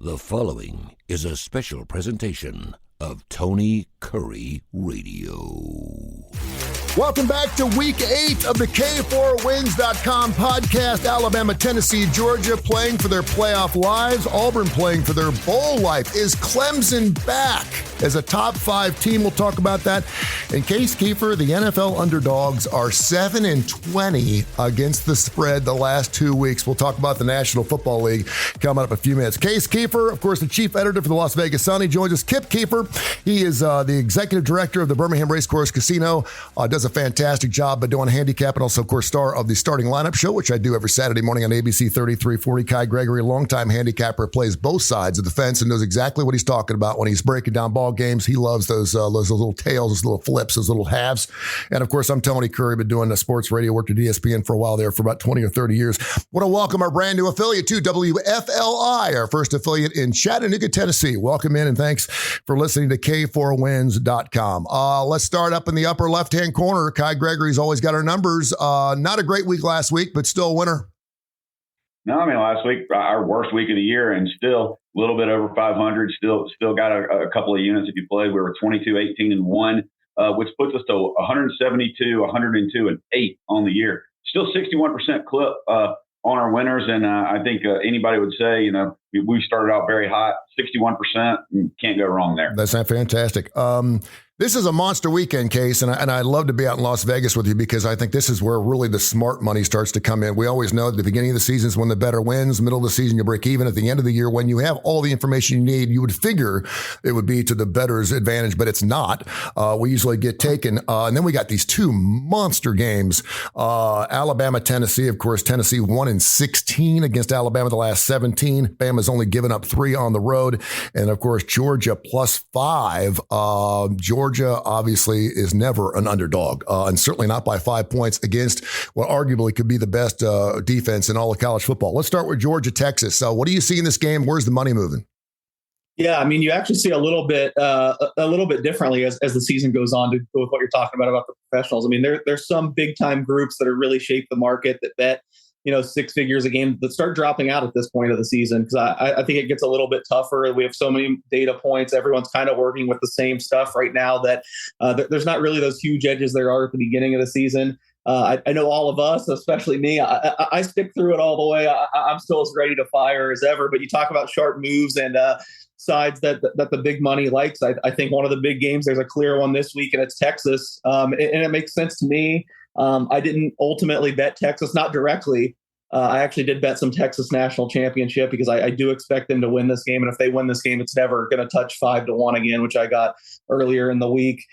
The following is a special presentation of Tony Kurre Radio. Welcome back to Week 8 of the K4Wins.com podcast. Alabama, Tennessee, Georgia playing for their playoff lives. Auburn playing for their bowl life. Is Clemson back as a top 5 team? We'll talk about that. And Kip Keefer, the NFL underdogs are 7-20 against the spread the last 2 weeks. We'll talk about the National Football League coming up in a few minutes. Kip Keefer, of course, the chief editor for the Las Vegas Sun. He joins us. Kip Keefer, he is the executive director of the Birmingham Racecourse Casino. Does a fantastic job by doing handicap, and also, of course, star of the Starting Lineup Show, which I do every Saturday morning on ABC 3340. Kai Gregory, longtime handicapper, plays both sides of the fence and knows exactly what he's talking about when he's breaking down ball games. He loves those little tails, those little flips, those little halves. And of course, I'm Tony Kurre, been doing the sports radio, worked at ESPN for a while there for about 20 or 30 years. Want to welcome our brand new affiliate to WFLI, our first affiliate in Chattanooga, Tennessee. Welcome in, and thanks for listening to K4Wins.com. Let's start up in the upper left-hand corner. Kai Gregory's always got our numbers. Not a great week last week, but still a winner. No, I mean, last week, our worst week of the year, and still a little bit over 500. Still got a couple of units if you played. We were 22-18-1, which puts us to 172, 102, and 8 on the year. Still 61% clip on our winners, and I think anybody would say, we started out very hot, 61%. Can't go wrong there. That's not fantastic. This is a monster weekend, Case, and I'd love to be out in Las Vegas with you because I think this is where really the smart money starts to come in. We always know at the beginning of the season is when the better wins. Middle of the season, you break even. At the end of the year, when you have all the information you need, you would figure it would be to the bettor's advantage, but it's not. We usually get taken. And then we got these 2 monster games. Alabama, Tennessee. Of course, Tennessee 1-16 against Alabama the last 17. Bama's only given up 3 on the road. And of course, Georgia +5. Georgia obviously is never an underdog, and certainly not by 5 points against what arguably could be the best defense in all of college football. Let's start with Georgia, Texas. So what do you see in this game? Where's the money moving? Yeah, I mean, you actually see a little bit differently as the season goes on to go with what you're talking about the professionals. I mean, there's some big time groups that are really shaped the market that bet 6 figures a game that start dropping out at this point of the season, because I think it gets a little bit tougher. We have so many data points. Everyone's kind of working with the same stuff right now that there's not really those huge edges there are at the beginning of the season. I know all of us, especially me, I stick through it all the way. I'm still as ready to fire as ever. But you talk about sharp moves and sides that the big money likes. I think one of the big games, there's a clear one this week, and it's Texas. And it makes sense to me. I didn't ultimately bet Texas, not directly. I actually did bet some Texas national championship because I do expect them to win this game. And if they win this game, it's never going to touch 5-1 again, which I got earlier in the week.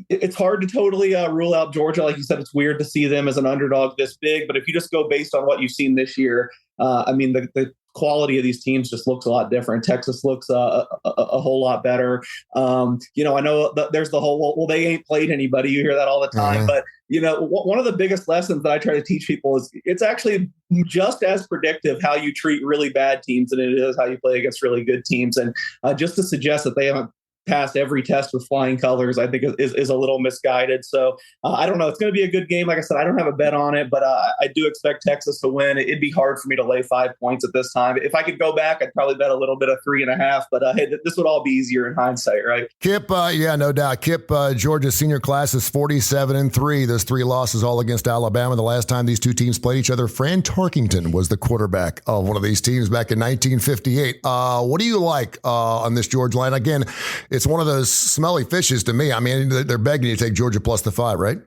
It's hard to totally rule out Georgia. Like you said, it's weird to see them as an underdog this big. But if you just go based on what you've seen this year, I mean, the quality of these teams just looks a lot different. Texas looks a whole lot better. I know that there's the whole, well, they ain't played anybody. You hear that all the time. But, one of the biggest lessons that I try to teach people is it's actually just as predictive how you treat really bad teams than it is how you play against really good teams. And just to suggest that they haven't passed every test with flying colors, I think is a little misguided. So I don't know. It's going to be a good game. Like I said, I don't have a bet on it, but I do expect Texas to win. It'd be hard for me to lay 5 points at this time. If I could go back, I'd probably bet a little bit of 3.5, but hey, this would all be easier in hindsight, right? Kip, yeah, no doubt. Kip, Georgia's senior class is 47-3. Those 3 losses all against Alabama. The last time these 2 teams played each other, Fran Tarkington was the quarterback of one of these teams back in 1958. What do you like on this Georgia line? Again, it's one of those smelly fishes to me. I mean, they're begging you to take Georgia +5, right?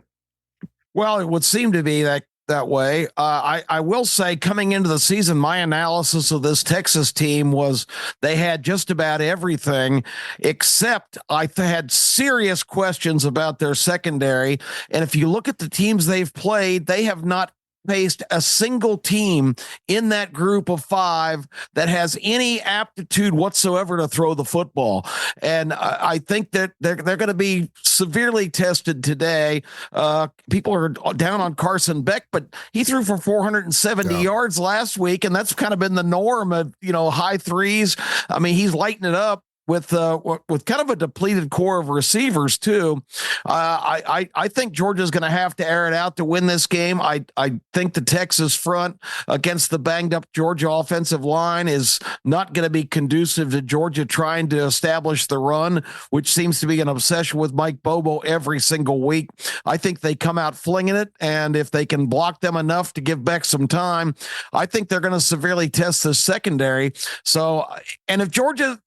Well, it would seem to be that way. I will say, coming into the season, my analysis of this Texas team was they had just about everything, except I had serious questions about their secondary. And if you look at the teams they've played, they have not faced a single team in that group of 5 that has any aptitude whatsoever to throw the football. And I think that they're going to be severely tested today. People are down on Carson Beck, but he threw for 470 yards last week, and that's kind of been the norm of, high threes. I mean, he's lighting it up. with kind of a depleted core of receivers too. I think Georgia's going to have to air it out to win this game. I think the Texas front against the banged up Georgia offensive line is not going to be conducive to Georgia trying to establish the run, which seems to be an obsession with Mike Bobo every single week. I think they come out flinging it, and if they can block them enough to give Beck some time, I think they're going to severely test the secondary. So, and if Georgia,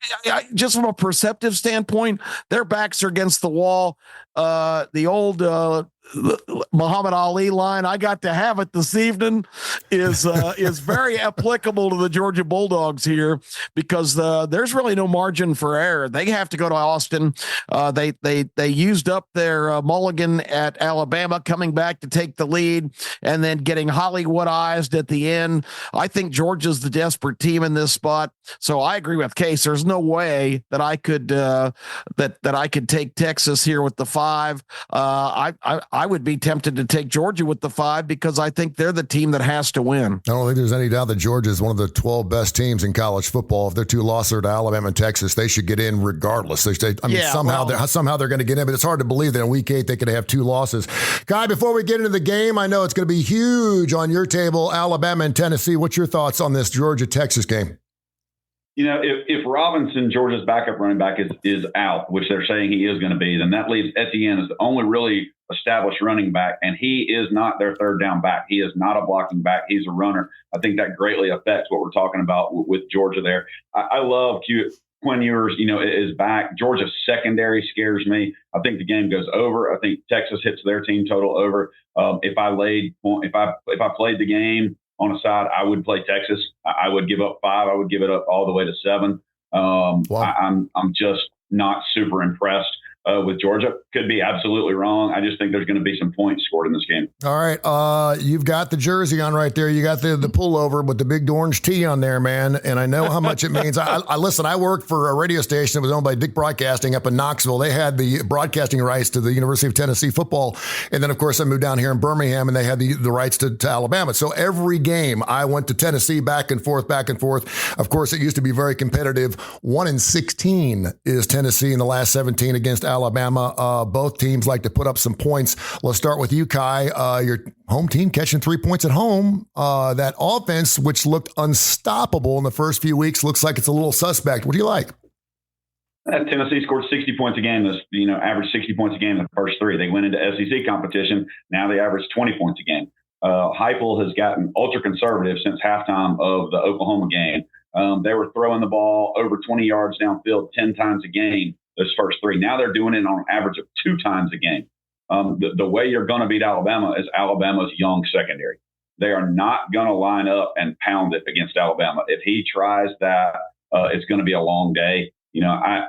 just from a perceptive standpoint, their backs are against the wall. The old Muhammad Ali line, I got to have it this evening, is very applicable to the Georgia Bulldogs here, because there's really no margin for error. They have to go to Austin. They used up their mulligan at Alabama, coming back to take the lead and then getting Hollywoodized at the end. I think Georgia's the desperate team in this spot. So I agree with Case. There's no way that I could that I could take Texas here with the 5. I would be tempted to take Georgia with the 5 because I think they're the team that has to win. I don't think there's any doubt that Georgia is one of the 12 best teams in college football. If their 2 losses are to Alabama and Texas, they should get in regardless. Somehow they're going to get in, but it's hard to believe that in week 8 they could have 2 losses. Guy, before we get into the game, I know it's going to be huge on your table, Alabama and Tennessee. What's your thoughts on this Georgia-Texas game? You know, if Robinson, Georgia's backup running back, is out, which they're saying he is going to be, then that leaves Etienne as the only really established running back, and he is not their third down back. He is not a blocking back. He's a runner. I think that greatly affects what we're talking about with Georgia there. I love Quinn Ewers, is back. Georgia's secondary scares me. I think the game goes over. I think Texas hits their team total over. If I played the game on a side, I would play Texas. I would give up 5. I would give it up all the way to 7. Wow. I'm just not super impressed with Georgia. Could be absolutely wrong. I just think there's going to be some points scored in this game. All right. You've got the jersey on right there. You got the pullover with the big orange T on there, man. And I know how much it means. I listen, I worked for a radio station that was owned by Dick Broadcasting up in Knoxville. They had the broadcasting rights to the University of Tennessee football. And then, of course, I moved down here in Birmingham, and they had the rights to Alabama. So every game I went to Tennessee back and forth. Of course, it used to be very competitive. 1-16 is Tennessee in the last 17 against Alabama. Both teams like to put up some points. Let's start with you, Kai. Your home team catching 3 points at home. That offense, which looked unstoppable in the first few weeks, looks like it's a little suspect. What do you like? Tennessee scored 60 points a game. Averaged 60 points a game in the first 3. They went into SEC competition. Now they average 20 points a game. Heupel has gotten ultra conservative since halftime of the Oklahoma game. They were throwing the ball over 20 yards downfield 10 times a game. Those first 3. Now they're doing it on an average of 2 times a game. The way you're going to beat Alabama is Alabama's young secondary. They are not going to line up and pound it against Alabama. If he tries that, it's going to be a long day. I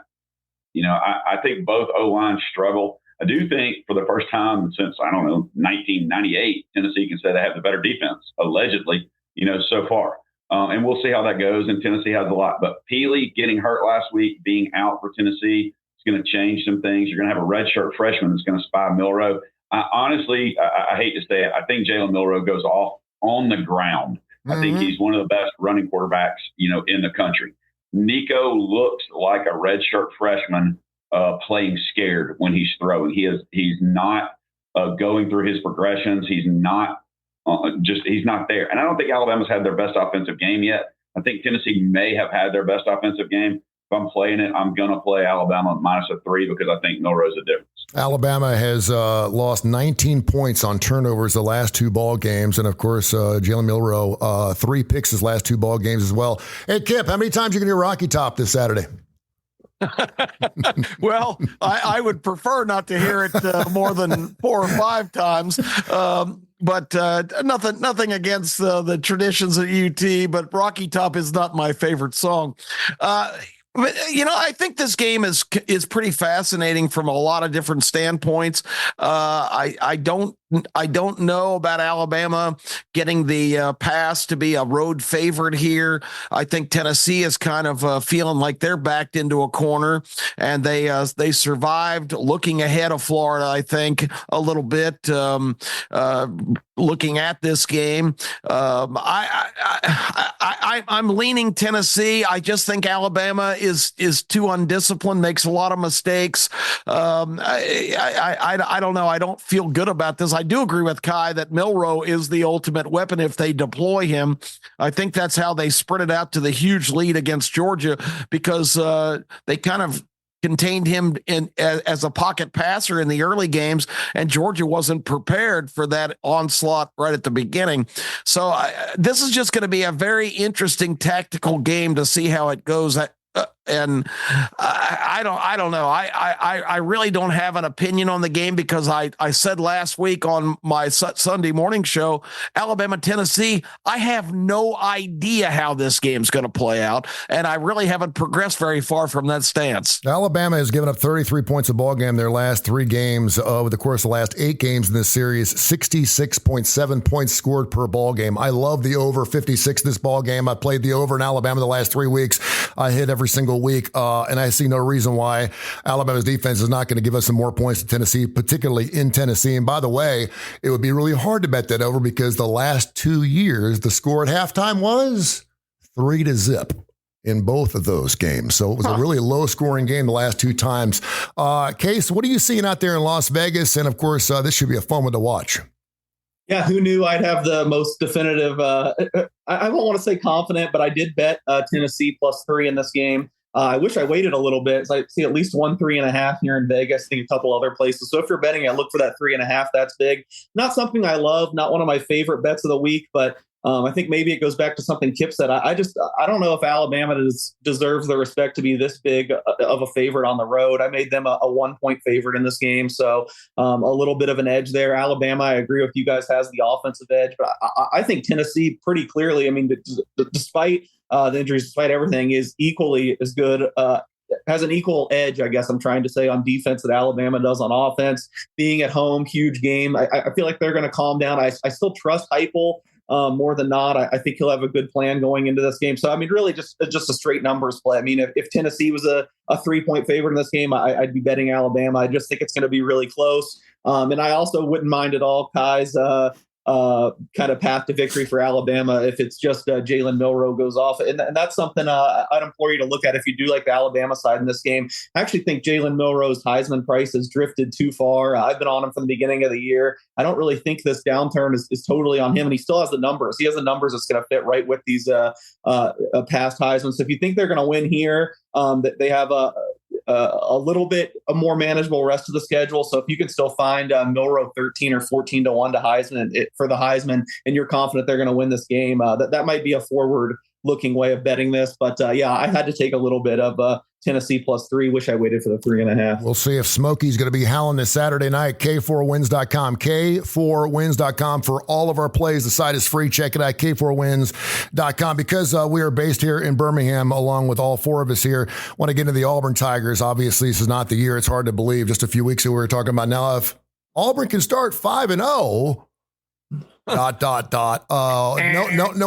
think both O-lines struggle. I do think for the first time since, 1998, Tennessee can say they have the better defense, allegedly, so far. And we'll see how that goes. And Tennessee has a lot. But Peely getting hurt last week, being out for Tennessee, it's going to change some things. You're going to have a redshirt freshman that's going to spy Milroe. Honestly, I hate to say it, I think Jalen Milroe goes off on the ground. Mm-hmm. I think he's one of the best running quarterbacks, in the country. Nico looks like a redshirt freshman playing scared when he's throwing. He's not going through his progressions. He's not there. And I don't think Alabama's had their best offensive game yet. I think Tennessee may have had their best offensive game. If I'm playing it, I'm going to play Alabama -3 because I think Milroe's a difference. Alabama has lost 19 points on turnovers the last 2 ball games. And, of course, Jalen Milroe, 3 picks his last 2 ball games as well. Hey, Kip, how many times are you going to hear Rocky Top this Saturday? Well, I would prefer not to hear it more than 4 or 5 times. But nothing against the traditions at UT, but Rocky Top is not my favorite song. But, I think this game is pretty fascinating from a lot of different standpoints. I don't know about Alabama getting the pass to be a road favorite here. I think Tennessee is kind of feeling like they're backed into a corner, and they survived looking ahead of Florida, I think, a little bit. looking at this game. I'm leaning Tennessee. I just think Alabama is too undisciplined, makes a lot of mistakes. I don't know. I don't feel good about this. I do agree with Kai that Milroe is the ultimate weapon if they deploy him. I think that's how they spread it out to the huge lead against Georgia, because they kind of contained him as a pocket passer in the early games, and Georgia wasn't prepared for that onslaught right at the beginning. So this is just going to be a very interesting tactical game to see how it goes. And I don't know. I really don't have an opinion on the game, because I said last week on my Sunday morning show, Alabama, Tennessee, I have no idea how this game's going to play out. And I really haven't progressed very far from that stance. Alabama has given up 33 points a ball game their last 3 games. Over the course of the last 8 games in this series, 66.7 points scored per ball game. I love the over 56 this ball game. I played the over in Alabama the last 3 weeks. I hit every single week, and I see no reason why Alabama's defense is not going to give us some more points to Tennessee, particularly in Tennessee. And by the way, it would be really hard to bet that over, because the last 2 years, the score at halftime was 3-0 in both of those games. So it was a really low-scoring game the last 2 times. Case, what are you seeing out there in Las Vegas? And, of course, this should be a fun one to watch. Yeah, who knew I'd have the most definitive, I don't want to say confident, but I did bet Tennessee +3 in this game. I wish I waited a little bit. So I see at least 1 3.5 here in Vegas. I think a couple other places. So if you're betting, I look for that 3.5. That's big. Not something I love. Not one of my favorite bets of the week, but I think maybe it goes back to something Kip said. I don't know if Alabama deserves the respect to be this big of a favorite on the road. I made them a 1-point favorite in this game, so a little bit of an edge there. Alabama, I agree with you guys, has the offensive edge, but I think Tennessee pretty clearly. I mean, despite the injuries, despite everything, is equally as good. Has an equal edge, I guess I'm trying to say, on defense that Alabama does on offense. Being at home, huge game. I feel like they're going to calm down. I still trust Heupel. More than not, I think he'll have a good plan going into this game. So, I mean, really just a straight numbers play. I mean, if Tennessee was a 3-point favorite in this game, I'd be betting Alabama. I just think it's going to be really close. And I also wouldn't mind at all Kai's kind of path to victory for Alabama if it's just Jalen Milroe goes off. And that's something I'd implore you to look at if you do like the Alabama side in this game. I actually think Jalen Milroe's Heisman price has drifted too far. I've been on him from the beginning of the year. I don't really think this downturn is totally on him, and he still has the numbers. He has the numbers that's going to fit right with these past Heisman. So if you think they're going to win here, that they have a little bit a more manageable rest of the schedule. So if you can still find Milroe 13 or 14 to 1 to Heisman for the Heisman, and you're confident they're going to win this game, that might be a forward looking way of betting this. But yeah, I had to take a little bit of Tennessee +3. Wish I waited for the 3.5. We'll see if Smokey's going to be howling this Saturday night. K4Wins.com. K4Wins.com for all of our plays. The site is free. Check it out. K4Wins.com. Because we are based here in Birmingham, along with all 4 of us here, want to get into the Auburn Tigers. Obviously, this is not the year. It's hard to believe. Just a few weeks ago, we were talking about now if Auburn can start 5-0. ... No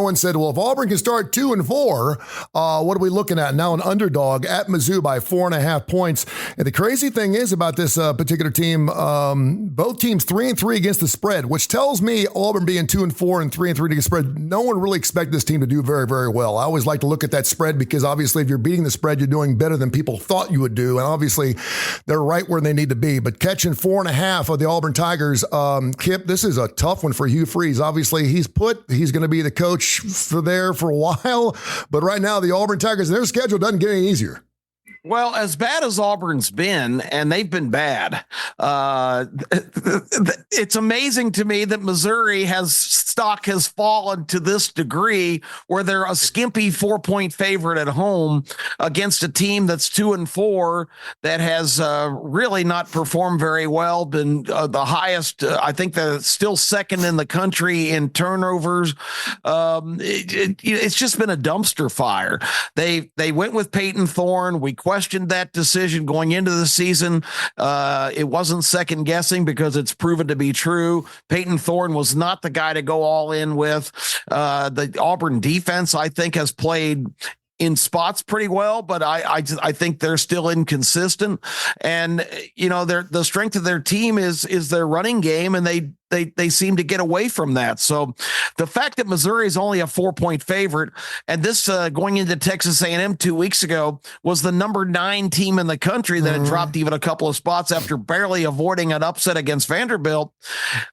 one said, well, if Auburn can start 2-4, what are we looking at? Now an underdog at Mizzou by 4.5 points. And the crazy thing is about this particular team, both teams 3-3 against the spread, which tells me Auburn being 2-4 and 3-3 against the spread, no one really expected this team to do very, very well. I always like to look at that spread because obviously if you're beating the spread, you're doing better than people thought you would do. And obviously they're right where they need to be. But catching 4.5 of the Auburn Tigers, Kip, this is a tough one for Hugh Freeze. Obviously, he's going to be the coach for a while, but right now the Auburn Tigers, their schedule doesn't get any easier. Well, as bad as Auburn's been, and they've been bad, it's amazing to me that Missouri stock has fallen to this degree where they're a skimpy 4-point favorite at home against a team that's 2-4 that has really not performed very well, been the highest, I think they're still second in the country in turnovers. It's just been a dumpster fire. They went with Peyton Thorne. We questioned that decision going into the season. It wasn't second guessing because it's proven to be true. Peyton Thorne was not the guy to go all in with. The Auburn defense, I think, has played in spots pretty well, but I think they're still inconsistent. And the strength of their team is their running game, and they they seem to get away from that. So the fact that Missouri is only a 4-point favorite, and this going into Texas A&M 2 weeks ago was the number 9 team in the country that had dropped even a couple of spots after barely avoiding an upset against Vanderbilt.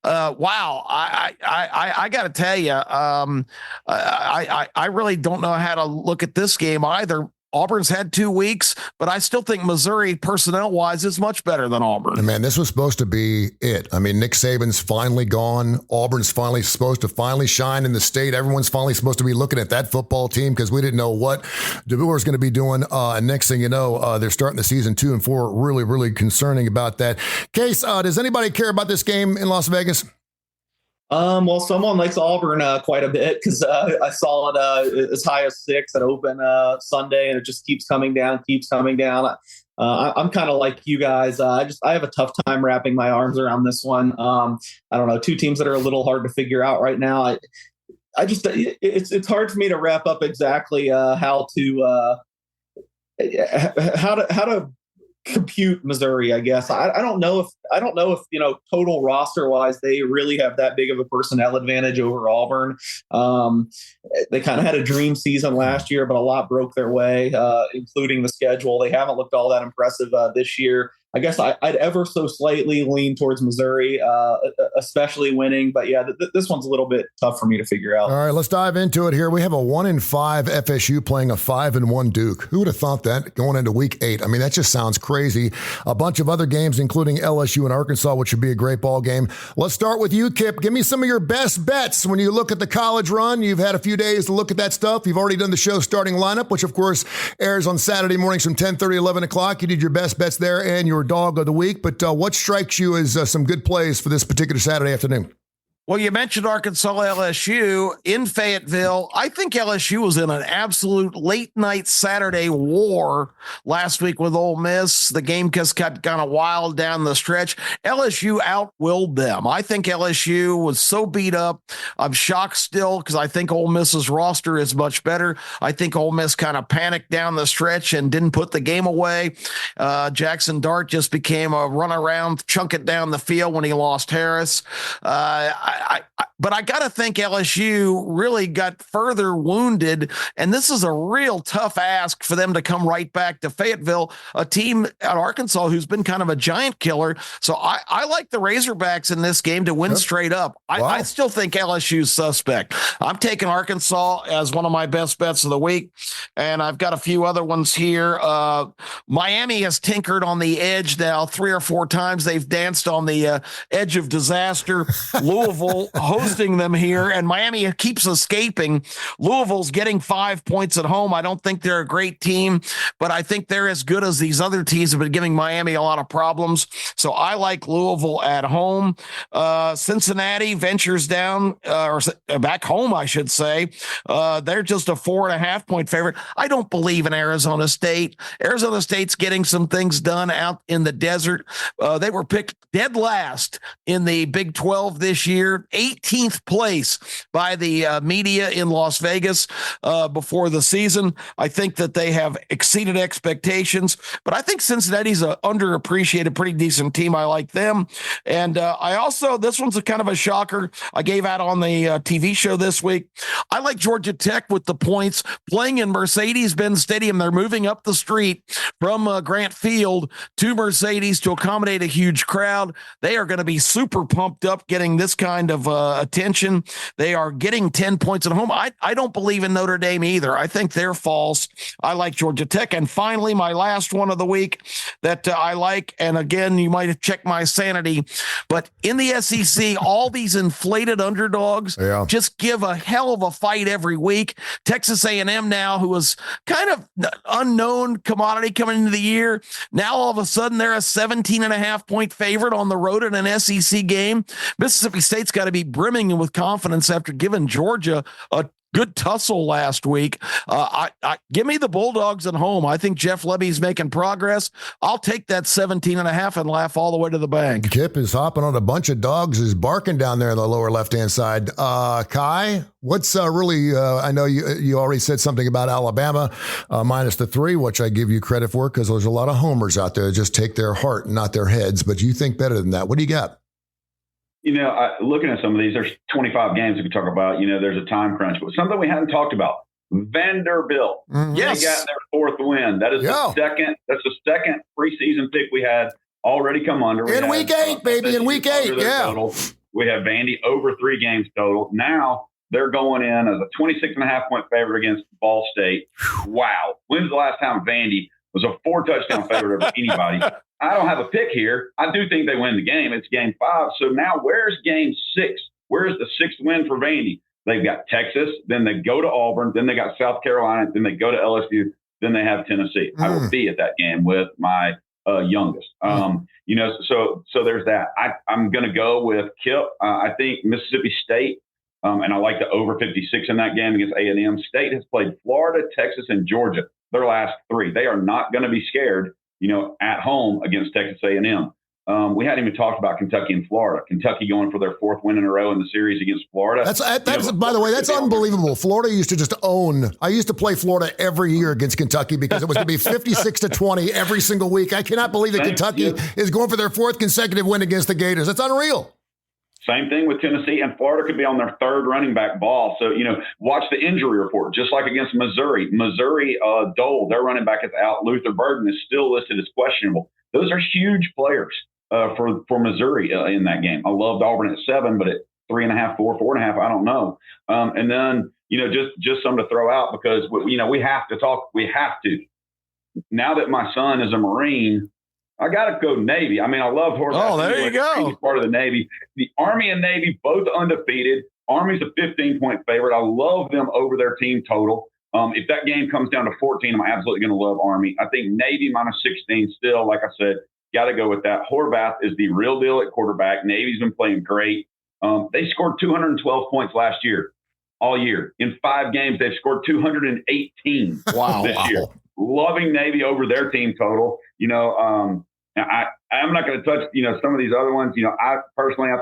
Wow, I got to tell you, I really don't know how to look at this game either. Auburn's had 2 weeks, but I still think Missouri, personnel-wise, is much better than Auburn. And man, this was supposed to be it. I mean, Nick Saban's finally gone. Auburn's finally supposed to shine in the state. Everyone's finally supposed to be looking at that football team because we didn't know what DeBoer was going to be doing. And next thing you know, they're starting the season 2-4. Really, really concerning about that. Case, does anybody care about this game in Las Vegas? Well, someone likes Auburn quite a bit because I saw it as high as 6 at open Sunday, and it just keeps coming down. I'm kind of like you guys. I have a tough time wrapping my arms around this one. I don't know, 2 teams that are a little hard to figure out right now. It's hard for me to wrap up exactly how to compute Missouri, I guess. I don't know if total roster wise they really have that big of a personnel advantage over Auburn. They kind of had a dream season last year, but a lot broke their way, including the schedule. They haven't looked all that impressive this year. I guess I'd ever so slightly lean towards Missouri, especially winning. But yeah, this one's a little bit tough for me to figure out. All right, let's dive into it here. We have a 1-5 FSU playing a 5-1 Duke. Who would have thought that going into week 8? I mean, that just sounds crazy. A bunch of other games, including LSU and Arkansas, which should be a great ball game. Let's start with you, Kip. Give me some of your best bets when you look at the college run. You've had a few days to look at that stuff. You've already done the show starting lineup, which of course airs on Saturday mornings from 10:30, 11 o'clock. You did your best bets there and your dog of the week, but what strikes you as some good plays for this particular Saturday afternoon? Well, you mentioned Arkansas LSU in Fayetteville. I think LSU was in an absolute late night Saturday war last week with Ole Miss. The game just got kind of wild down the stretch. LSU out-willed them. I think LSU was so beat up. I'm shocked still because I think Ole Miss's roster is much better. I think Ole Miss kind of panicked down the stretch and didn't put the game away. Jackson Dart just became a runaround, chunk it down the field when he lost Harris. But I got to think LSU really got further wounded, and this is a real tough ask for them to come right back to Fayetteville, a team at Arkansas who's been kind of a giant killer. So I like the Razorbacks in this game to win straight up. Wow. I still think LSU's suspect. I'm taking Arkansas as one of my best bets of the week, and I've got a few other ones here. Miami has tinkered on the edge now 3 or 4 times. They've danced on the edge of disaster. Louisville hosting them here, and Miami keeps escaping. Louisville's getting 5 points at home. I don't think they're a great team, but I think they're as good as these other teams have been giving Miami a lot of problems. So I like Louisville at home. Cincinnati ventures down, or back home, I should say. They're just a 4.5 point favorite. I don't believe in Arizona State. Arizona State's getting some things done out in the desert. They were picked dead last in the Big 12 this year, 18th place by the media in Las Vegas before the season. I think that they have exceeded expectations, but I think Cincinnati's an underappreciated, pretty decent team. I like them. And I also, this one's a kind of a shocker I gave out on the TV show this week. I like Georgia Tech with the points playing in Mercedes-Benz Stadium. They're moving up the street from Grant Field to Mercedes to accommodate a huge crowd. They are going to be super pumped up getting this kind of attention. They are getting 10 points at home. I don't believe in Notre Dame either. I think they're false. I like Georgia Tech. And finally, my last one of the week that I like, and again, you might have checked my sanity, but in the SEC, all these inflated underdogs just give a hell of a fight every week. Texas A&M now, who was kind of unknown commodity coming into the year, now all of a sudden they're a 17.5 point favorite on the road in an SEC game. Mississippi State's got to be brimming with confidence after giving Georgia a good tussle last week. Give me the Bulldogs at home. I think Jeff Lebby's making progress. I'll take that 17.5 and laugh all the way to the bank. Kip is hopping on a bunch of dogs, is barking down there in the lower left-hand side. Kai, what's really, I know you already said something about Alabama minus the 3, which I give you credit for because there's a lot of homers out there that just take their heart and not their heads, but you think better than that. What do you got? Looking at some of these, there's 25 games we could talk about. There's a time crunch, but something we haven't talked about. Vanderbilt. Yes. They got their fourth win. That is the second. That's the second preseason pick we had already come under. In week 8, baby. In week 8. Yeah. Total. We have Vandy over 3 games total. Now they're going in as a 26.5-point favorite against Ball State. Wow. When's the last time Vandy was a 4-touchdown favorite over anybody? I don't have a pick here. I do think they win the game. It's game 5. So now where's game 6? Where's the 6th win for Vandy? They've got Texas, then they go to Auburn, then they got South Carolina, then they go to LSU, then they have Tennessee. I will be at that game with my youngest. So there's that. I'm going to go with Kip. I think Mississippi State, and I like the over 56 in that game against A&M. State has played Florida, Texas, and Georgia their last 3. They are not going to be scared, at home against Texas A&M. We hadn't even talked about Kentucky and Florida. Kentucky going for their 4th win in a row in the series against Florida. That's by the way, that's unbelievable. Florida used to just own. I used to play Florida every year against Kentucky because it was going to be 56-20 every single week. I cannot believe that Kentucky is going for their 4th consecutive win against the Gators. That's unreal. Same thing with Tennessee, and Florida could be on their 3rd running back ball. So, watch the injury report, just like against Missouri. Missouri, Dole, their running back is out. Luther Burden is still listed as questionable. Those are huge players for Missouri in that game. I loved Auburn at 7, but at 3.5, 4.5, I don't know. And then, just some to throw out because, we have to talk. We have to. Now that my son is a Marine, I got to go Navy. I mean, I love horse. Oh, there you go. He's part of the Navy. The Army and Navy, both undefeated. Army's a 15-point favorite. I love them over their team total. If that game comes down to 14, I'm absolutely going to love Army. I think Navy minus 16 still, like I said, got to go with that. Horvath is the real deal at quarterback. Navy's been playing great. They scored 212 points last year, all year. In 5 games, they've scored 218 this year. Loving Navy over their team total. I'm not going to touch, some of these other ones. I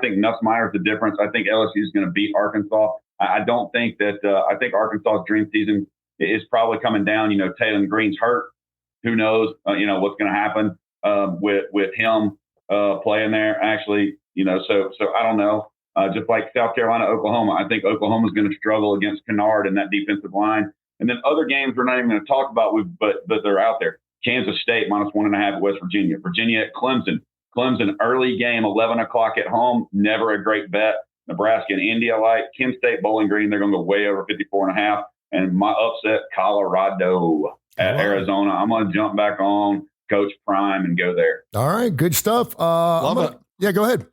think Nussmeyer's the difference. I think LSU is going to beat Arkansas. I don't think that I think Arkansas's dream season is probably coming down. Taylor Green's hurt. Who knows, what's going to happen with him playing there, actually. So I don't know. Just like South Carolina, Oklahoma, I think Oklahoma's going to struggle against Kennard and that defensive line. And then other games we're not even going to talk about, but they're out there. Kansas State minus 1.5 at West Virginia. Virginia at Clemson. Clemson early game, 11 o'clock at home. Never a great bet. Nebraska and India like. Kent State, Bowling Green, they're going to go way over 54.5. And my upset, Colorado at Arizona. I'm going to jump back on Coach Prime and go there. All right, good stuff. Love it. Yeah, go ahead.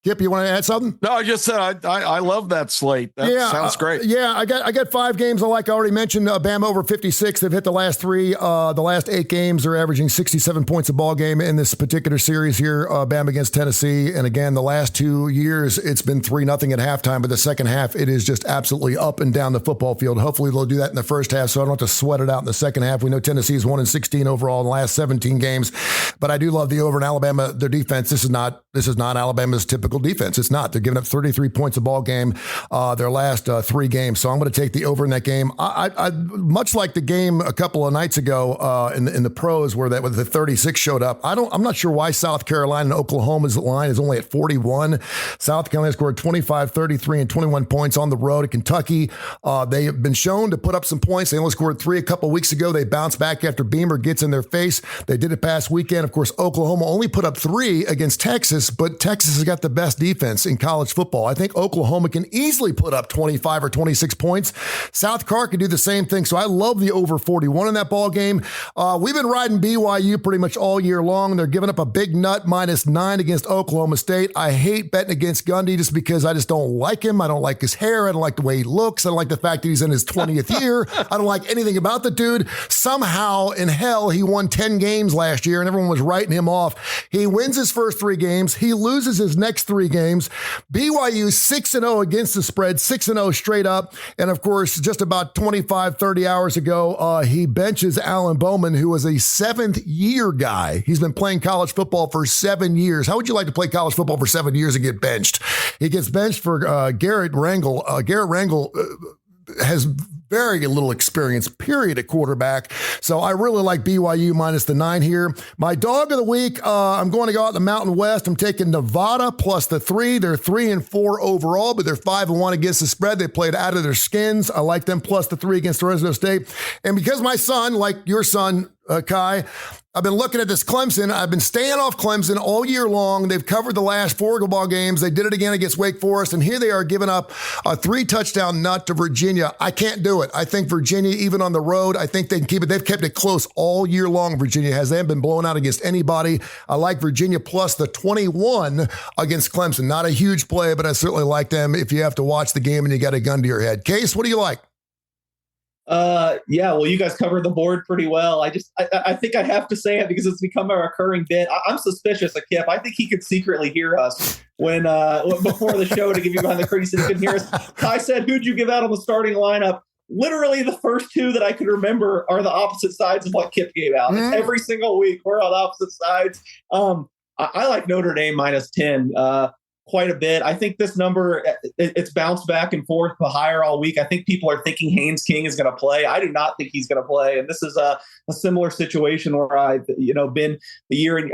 Kip, you want to add something? No, I just said I love that slate. That sounds great. I got 5 games. I already mentioned Bama over 56. They've hit the last 3. The last 8 games, they're averaging 67 points a ball game in this particular series here. Bama against Tennessee, and again, the last 2 years, it's been 3-0 at halftime. But the second half, it is just absolutely up and down the football field. Hopefully, they'll do that in the first half, so I don't have to sweat it out in the second half. We know Tennessee's 1-16 overall in the last 17 games, but I do love the over in Alabama. Their defense. This is not Alabama's typical defense. It's not. They're giving up 33 points a ball game their last 3 games. So I'm going to take the over in that game. I much like the game a couple of nights ago in the pros where the 36 showed up. I'm not sure why South Carolina and Oklahoma's line is only at 41. South Carolina scored 25, 33, and 21 points on the road at Kentucky. They have been shown to put up some points. They only scored 3 a couple of weeks ago. They bounced back after Beamer gets in their face. They did it past weekend. Of course, Oklahoma only put up 3 against Texas, but Texas has got the best defense in college football. I think Oklahoma can easily put up 25 or 26 points. South Carolina can do the same thing. So I love the over 41 in that ball game. We've been riding BYU pretty much all year long. They're giving up a big nut -9 against Oklahoma State. I hate betting against Gundy just because I just don't like him. I don't like his hair. I don't like the way he looks. I don't like the fact that he's in his 20th year. I don't like anything about the dude. Somehow in hell, he won 10 games last year and everyone was writing him off. He wins his first 3 games. He loses his next 3 games. BYU 6-0 against the spread, 6-0 straight up. And of course, just about 25, 30 hours ago, he benches Alan Bowman, who was a 7th-year guy. He's been playing college football for 7 years. How would you like to play college football for 7 years and get benched? He gets benched for Garrett Rangel. Garrett Rangel has very little experience, period, at quarterback. So I really like BYU minus the 9 here. My dog of the week, I'm going to go out in the Mountain West. I'm taking Nevada plus the 3. They're 3-4 overall, but they're 5-1 against the spread. They played out of their skins. I like them plus the 3 against Fresno State. And because my son, like your son, Kai, I've been looking at this Clemson. I've been staying off Clemson all year long. They've covered the last 4 ball games. They did it again against Wake Forest, and here they are giving up a 3-touchdown nut to Virginia. I can't do it. I think Virginia, even on the road, I think they can keep it. They've kept it close all year long, Virginia has. They haven't been blown out against anybody. I like Virginia plus the 21 against Clemson. Not a huge play, but I certainly like them if you have to watch the game and you got a gun to your head. Case, what do you like? Yeah, well, you guys covered the board pretty well. I think I have to say it because it's become a recurring bit. I'm suspicious of Kip. I think he could secretly hear us when before the show to give you behind the curtain so he can hear us. Kai said, who'd you give out on the starting lineup? Literally the first 2 that I could remember are the opposite sides of what Kip gave out. Mm-hmm. Every single week, we're on opposite sides. I like Notre Dame minus 10. Quite a bit. I think this number, it's bounced back and forth higher all week. I think people are thinking Haynes King is going to play. I do not think he's going to play. And this is a similar situation where I've, been the year.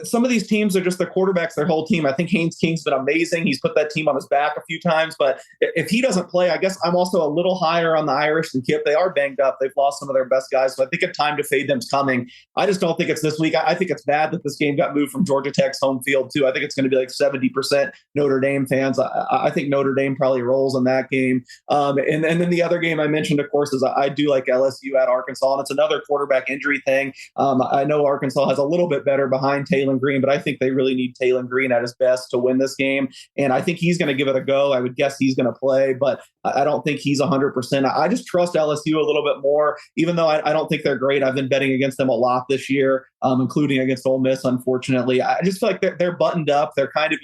Some of these teams are just their quarterbacks, their whole team. I think Haynes King's been amazing. He's put that team on his back a few times. But if he doesn't play, I guess I'm also a little higher on the Irish than Kip. They are banged up. They've lost some of their best guys. So I think a time to fade them's coming. I just don't think it's this week. I think it's bad that this game got moved from Georgia Tech's home field too. I think it's going to be like 70% Notre Dame fans. I think Notre Dame probably rolls in that game. And then the other game I mentioned, of course, is I do like LSU at Arkansas, and it's another quarterback injury thing. I know Arkansas has a little bit better behind Taylor Green, but I think they really need Taylor Green at his best to win this game. And I think he's going to give it a go. I would guess he's going to play, but I don't think he's 100%. I just trust LSU a little bit more, even though I don't think they're great. I've been betting against them a lot this year, including against Ole Miss, unfortunately. I just feel like they're buttoned up. They're kind of,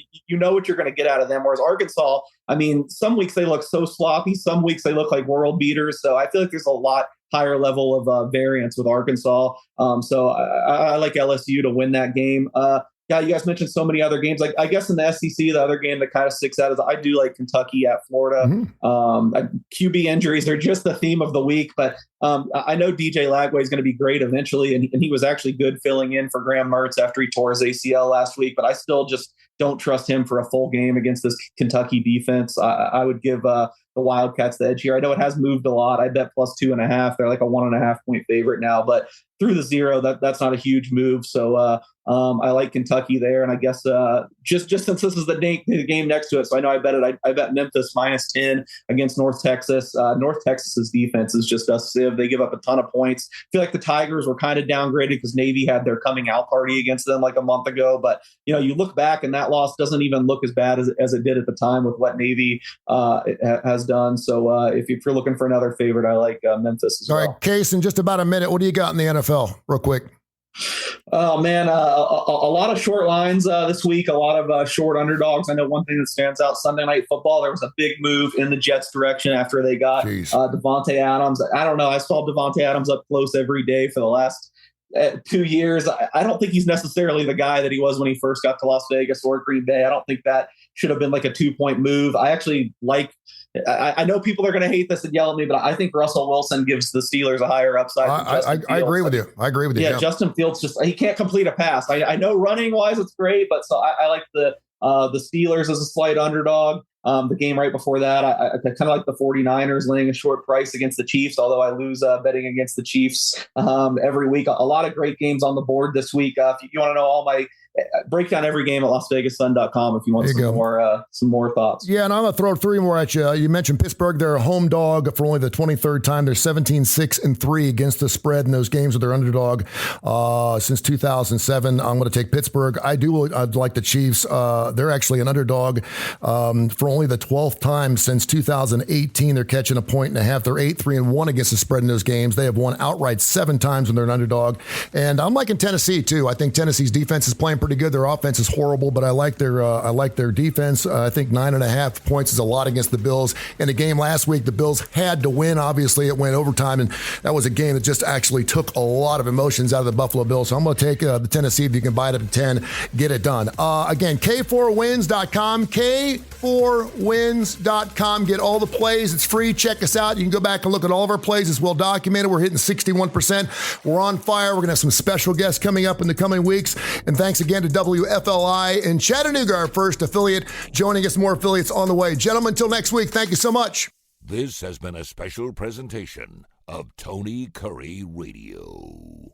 what you're going to get out of them. Whereas Arkansas, I mean, some weeks they look so sloppy. Some weeks they look like world beaters. So I feel like there's a lot higher level of variance with Arkansas. So I like LSU to win that game. Yeah, you guys mentioned so many other games. Like I guess in the SEC, the other game that kind of sticks out is I do like Kentucky at Florida. Mm-hmm. QB injuries are just the theme of the week, but I know DJ Lagway is going to be great eventually, and he was actually good filling in for Graham Mertz after he tore his ACL last week. But I still just don't trust him for a full game against this Kentucky defense. I would give the Wildcats the edge here. I know it has moved a lot. I bet plus 2.5. They're like a 1.5 point favorite now, but through the 0, that's not a huge move. So I like Kentucky there. And I guess just since this is the game next to it, so I know I bet it. I bet Memphis minus 10 against North Texas. North Texas's defense is just a sieve. They give up a ton of points. I feel like the Tigers were kind of downgraded because Navy had their coming out party against them like a month ago. But, you look back and that loss doesn't even look as bad as it did at the time with what Navy has done. So if you're looking for another favorite, I like Memphis as well. All right, Case, in just about a minute, what do you got in the NFL real quick? Oh, man, a lot of short lines this week, a lot of short underdogs. I know one thing that stands out, Sunday Night Football, there was a big move in the Jets' direction after they got Devontae Adams. I don't know. I saw Devontae Adams up close every day for the last 2 years. I don't think he's necessarily the guy that he was when he first got to Las Vegas or Green Bay. I don't think that should have been like a 2-point move. I actually I know people are going to hate this and yell at me, but I think Russell Wilson gives the Steelers a higher upside. I agree with you. I agree with you. Yeah, Justin Fields he can't complete a pass. I know running wise it's great, but so I like the Steelers as a slight underdog. The game right before that, I kind of like the 49ers laying a short price against the Chiefs, although I lose betting against the Chiefs every week. A lot of great games on the board this week. If you want to know all my break down every game at LasVegasSun.com if you want some more thoughts. Yeah, and I'm going to throw 3 more at you. You mentioned Pittsburgh. They're a home dog for only the 23rd time. They're 17-6-3 against the spread in those games with their underdog since 2007. I'm going to take Pittsburgh. I'd like the Chiefs. They're actually an underdog for only the 12th time since 2018. They're catching 1.5 points. They're 8-3-1 against the spread in those games. They have won outright 7 times when they're an underdog. And I'm liking Tennessee, too. I think Tennessee's defense is playing pretty good. Their offense is horrible, but I like their defense. I think 9.5 points is a lot against the Bills. In a game last week, the Bills had to win. Obviously, it went overtime, and that was a game that just actually took a lot of emotions out of the Buffalo Bills. So I'm going to take the Tennessee. If you can buy it up to 10, get it done. Again, K4Wins.com, K4Wins.com. Get all the plays. It's free. Check us out. You can go back and look at all of our plays. It's well documented. We're hitting 61%. We're on fire. We're going to have some special guests coming up in the coming weeks. And thanks again to WFLI in Chattanooga, our first affiliate, joining us. More affiliates on the way. Gentlemen, until next week, thank you so much. This has been a special presentation of Tony Kurre Radio.